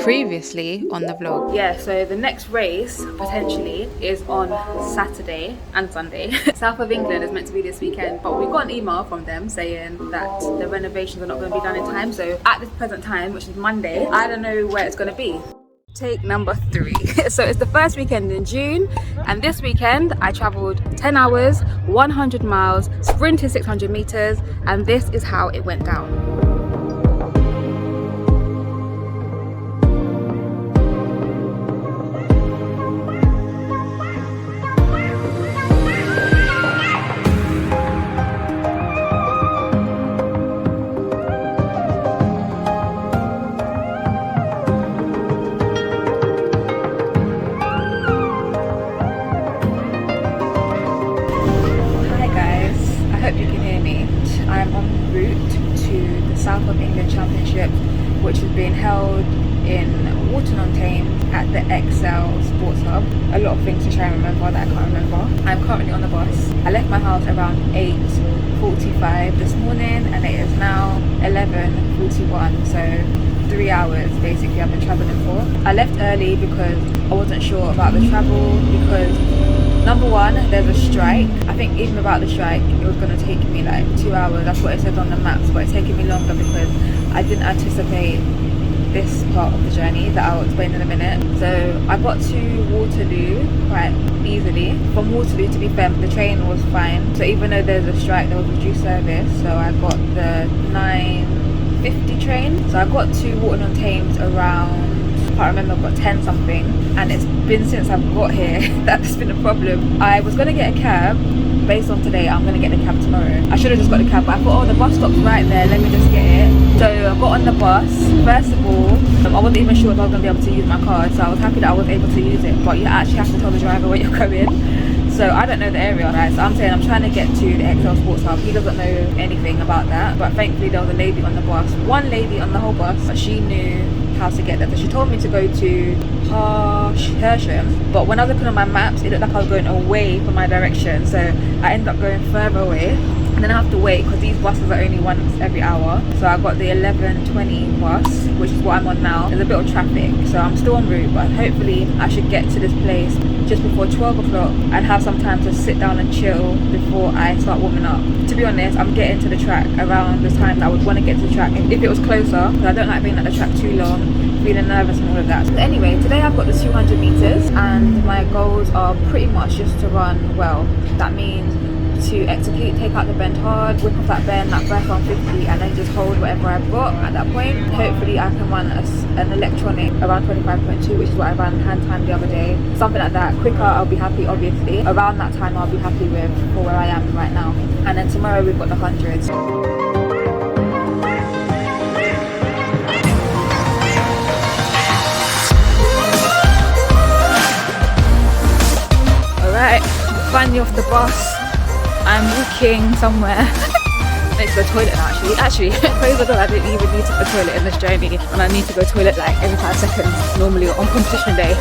Previously on the vlog. Yeah, so the next race potentially is on Saturday and Sunday. South of England is meant to be this weekend, but we got an email from them saying that the renovations are not going to be done in time. So at this present time, which is Monday, I don't know where it's going to be. Take number 3. So it's the first weekend in June, and this weekend I travelled 10 hours, 100 miles, sprinted 600 meters, and this is how it went down. South of England Championship, which is being held in Walton-on-Thames at the Xcel Sports Hub. A lot of things to try and remember that I can't remember. I'm currently on the bus. I left my house around 8:45 this morning, and it is now 11:41, so 3 hours basically I've been travelling for. I left early because I wasn't sure about the travel, because number one, there's a strike. I think even without the strike, it was going to take me like 2 hours. That's what it says on the maps, but it's taking me longer because I didn't anticipate this part of the journey that I'll explain in a minute. So I got to Waterloo quite easily. From Waterloo, to be fair, the train was fine. So even though there's a strike, there was reduced service. So I got the 9:50 train. So I got to Walton-on-Thames around, I can't remember, I've got 10 something, and it's been since I've got here that's been a problem. I was going to get a cab. Based on today, I'm going to get the cab tomorrow. I should have just got the cab, but I thought, oh, the bus stop's right there, let me just get it. So I got on the bus. First of all, I wasn't even sure if I was going to be able to use my card, so I was happy that I was able to use it, but you actually have to tell the driver where you're going. So I don't know the area, right? So I'm saying I'm trying to get to the Xcel Sports Hub. He doesn't know anything about that, but thankfully there was a lady on the bus, one lady on the whole bus, but she knew how to get there. So she told me to go to Hersham, but when I was looking on my maps, it looked like I was going away from my direction, so I ended up going further away, and then I have to wait because these buses are only once every hour. So I got the 11:20 bus, which is what I'm on now. There's a bit of traffic, so I'm still en route, but hopefully I should get to this place just before 12 o'clock and have some time to sit down and chill before I start warming up. To be honest, I'm getting to the track around the time that I would want to get to the track if it was closer, because I don't like being at the track too long, feeling nervous and all of that. So anyway, today I've got the 200 meters, and my goals are pretty much just to run well. That means to execute, take out the bend hard, whip off that bend, that first 150, and then just hold whatever I've got at that point. Hopefully I can run an electronic around 25.2, which is what I ran hand time the other day. Something like that. Quicker, I'll be happy, obviously. Around that time I'll be happy with for where I am right now. And then tomorrow we've got the 100s. Alright, finally off the bus. I'm walking somewhere next to the toilet now, actually. Praise the God, I didn't even need to go to the toilet in this journey, and I need to go to the toilet like every 5 seconds normally on competition day.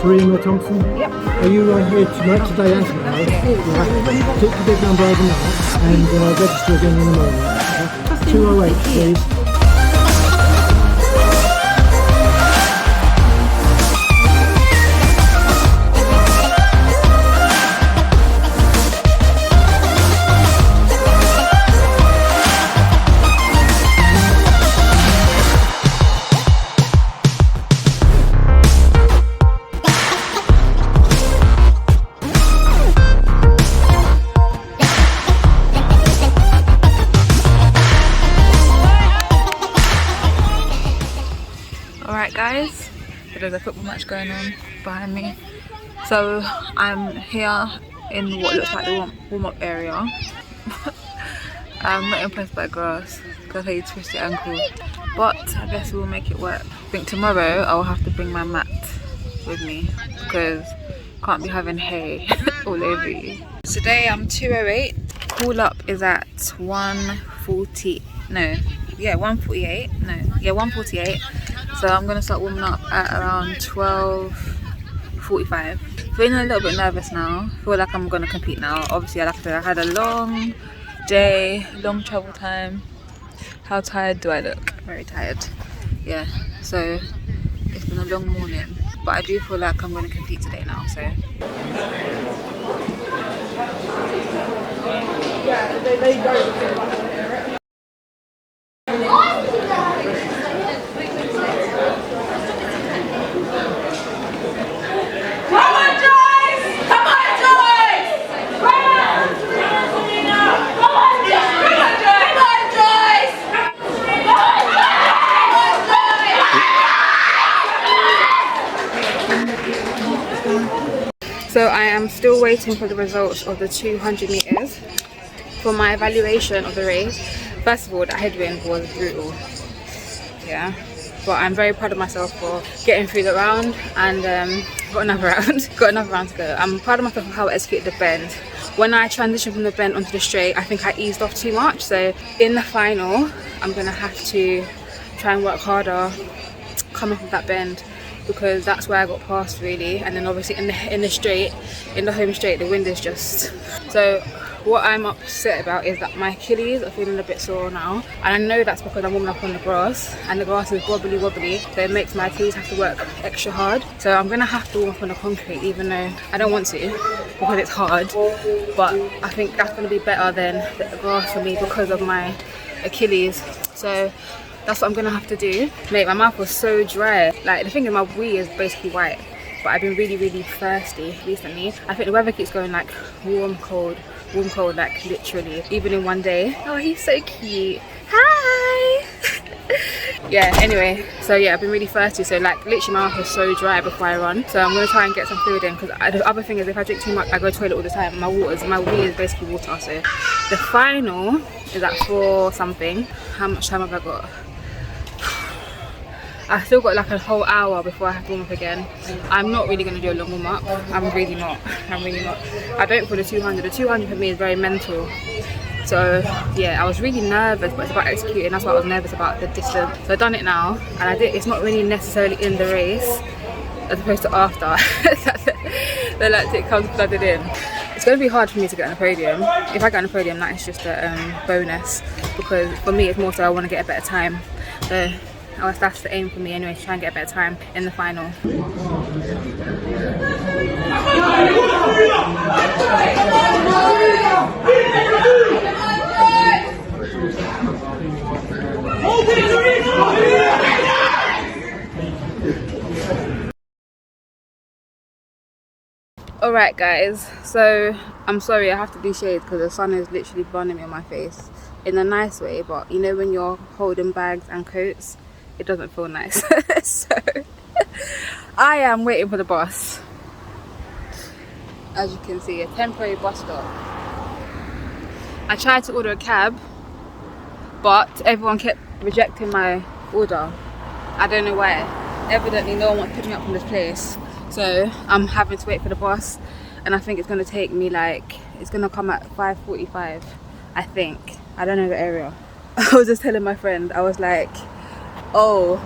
Torema, Thompson? Yep. Are you here tonight, today and tomorrow? Yeah. Right. Take the big number overnight and register again in the morning. Okay. 208, please. Alright guys, so there's a football match going on behind me. So I'm here in what looks like the warm-up area. I'm not impressed by grass because I twist your ankle, but I guess we'll make it work. I think tomorrow I'll have to bring my mat with me because can't be having hay all over you. Today I'm 2:08. Call up is at 1:40. No, yeah, 1:48. No, yeah, 1:48. So I'm gonna start warming up at around 12:45. Feeling a little bit nervous now. Feel like I'm gonna compete now. Obviously, like I said, I had a long day, long travel time. How tired do I look? Very tired. Yeah. So it's been a long morning, but I do feel like I'm gonna compete today now. So. Yeah, they go. So I am still waiting for the results of the 200 meters for my evaluation of the race. First of all, the headwind was brutal, yeah, but I'm very proud of myself for getting through the round and got another round to go. I'm proud of myself for how I executed the bend. When I transitioned from the bend onto the straight, I think I eased off too much, so in the final I'm gonna have to try and work harder coming from that bend, because that's where I got past really. And then obviously in the home straight, the wind is just so. What I'm upset about is that my Achilles are feeling a bit sore now, and I know that's because I'm warming up on the grass and the grass is wobbly, so it makes my Achilles have to work extra hard. So I'm gonna have to warm up on the concrete, even though I don't want to because it's hard, but I think that's gonna be better than the grass for me because of my Achilles. So that's what I'm gonna have to do. Mate, my mouth was so dry. Like, the thing is, my wee is basically white, but I've been really thirsty recently. I think the weather keeps going like warm, cold, like literally, even in one day. Oh, he's so cute. Hi. Yeah, anyway, so yeah, I've been really thirsty, so like literally my mouth was so dry before I run. So I'm gonna try and get some fluid in, because the other thing is, if I drink too much, I go to the toilet all the time. My wee is basically water. So the final is at 4 something. How much time have I got? I still got like a whole hour before I have to warm up again. I'm not really going to do a long warm up. I'm really not. I don't for the 200. The 200 for me is very mental. So yeah, I was really nervous, but it's about executing. That's why I was nervous about the distance. So I've done it now, and I did. It's not really necessarily in the race as opposed to after. The lactic comes flooded in. It's going to be hard for me to get on the podium. If I get on the podium, that is just a bonus, because for me it's more so I want to get a better time. So that's the aim for me anyway, to try and get a better time in the final. Alright guys, so I'm sorry I have to do shade because the sun is literally burning me on my face in a nice way, but you know when you're holding bags and coats, it doesn't feel nice. So I am waiting for the bus. As you can see, a temporary bus stop. I tried to order a cab, but everyone kept rejecting my order. I don't know why. Evidently no one wants to pick me up from this place, so I'm having to wait for the bus, and I think it's going to take me like, it's going to come at 5:45, I think. I don't know the area. I was just telling my friend, I was like, oh,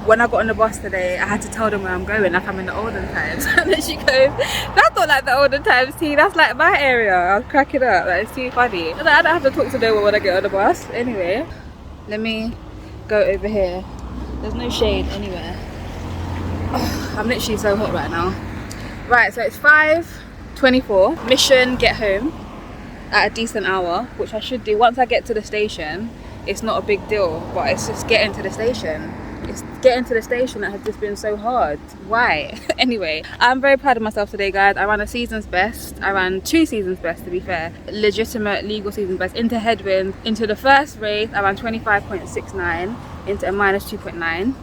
when I got on the bus today, I had to tell them where I'm going, like I'm in the olden times. And then she goes, that's not like the olden times, T, that's like my area. I was cracking up, like, it's too funny. I don't have to talk to no one when I get on the bus. Anyway, let me go over here. There's no shade anywhere. I'm literally so hot right now. Right, so it's 5:24. Mission, get home at a decent hour, which I should do once I get to the station. It's not a big deal, but it's just getting to the station. It's getting to the station that has just been so hard. Why? Anyway, I'm very proud of myself today, guys. I ran a season's best. I ran 2 seasons best, to be fair. Legitimate, legal season's best. Into headwinds. Into the first race, I ran 25.69 into a -2.9.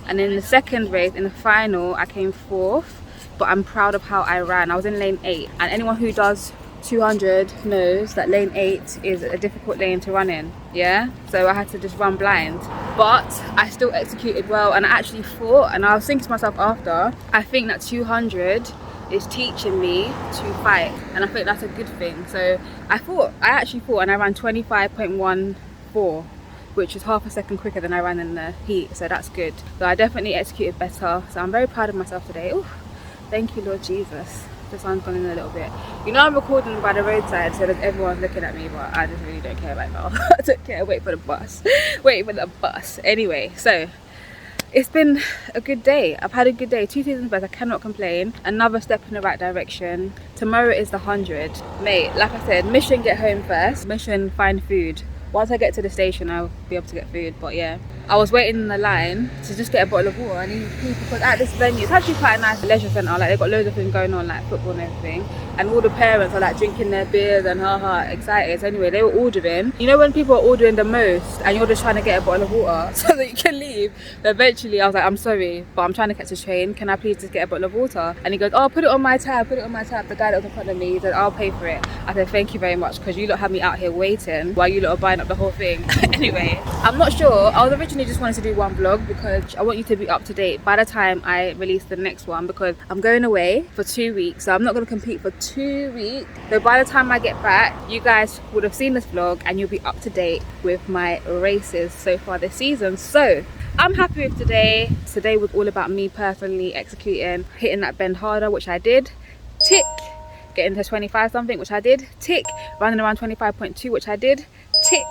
And in the second race, in the final, I came 4th. But I'm proud of how I ran. I was in lane 8. And anyone who does 200 knows that lane 8 is a difficult lane to run in, yeah? So I had to just run blind. But I still executed well, and I actually thought, and I was thinking to myself after, I think that 200 is teaching me to fight, and I think that's a good thing. So I actually thought, and I ran 25.14, which is half a second quicker than I ran in the heat, so that's good. So I definitely executed better, so I'm very proud of myself today. Ooh, thank you, Lord Jesus. The sun's gone in a little bit. You know, I'm recording by the roadside, so that everyone's looking at me, but I just really don't care right now. I don't care. Wait for the bus. Wait for the bus. Anyway, so it's been a good day. I've had a good day. 2 seasons best. I cannot complain. Another step in the right direction. Tomorrow is the 100. Mate, like I said, mission get home first. Mission find food. Once I get to the station, I'll be able to get food. But yeah, I was waiting in the line to just get a bottle of water. I need people, because at this venue, it's actually quite a nice leisure centre. Like, they've got loads of things going on, like football and everything. And all the parents are like drinking their beers and excited. So anyway, they were ordering. You know when people are ordering the most and you're just trying to get a bottle of water so that you can leave? But eventually I was like, I'm sorry, but I'm trying to catch a train. Can I please just get a bottle of water? And he goes, oh, put it on my tab, put it on my tab. The guy that was in front of me, he said, I'll pay for it. I said, thank you very much, because you lot have me out here waiting while you lot are buying up the whole thing. Anyway, I'm not sure. I was originally just wanted to do one vlog because I want you to be up to date by the time I release the next one, because I'm going away for 2 weeks, so I'm not going to compete for 2 weeks. So by the time I get back, you guys would have seen this vlog and you'll be up to date with my races so far this season. So I'm happy with today. Today was all about me personally executing, hitting that bend harder, which I did. Tick. Getting to 25 something, which I did. Tick. Running around 25.2, which I did. Tick.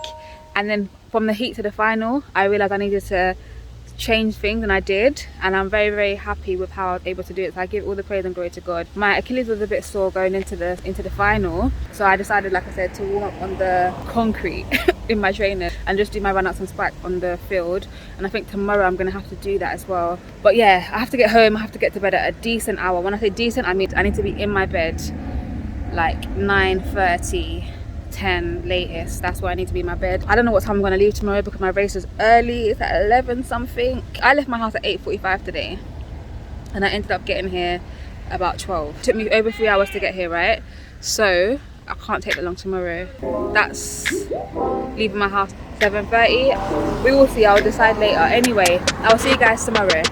And then from the heat to the final, I realized I needed to change things, and I did, and I'm very, very happy with how I was able to do it. So I give all the praise and glory to God. My Achilles was a bit sore going into the final, so I decided, like I said, to warm up on the concrete in my trainer and just do my run outs and spike on the field. And I think tomorrow I'm gonna have to do that as well. But yeah, I have to get home, I have to get to bed at a decent hour. When I say decent, I mean I need to be in my bed like 9:30, 10 latest. That's where I need to be in my bed. I don't know what time I'm going to leave tomorrow because my race is early. It's at 11 something. I left my house at 8:45 today, and I ended up getting here about 12. It took me over 3 hours to get here, right? So I can't take that long tomorrow. That's leaving my house 7:30. We will see. I'll decide later. Anyway, I'll see you guys tomorrow.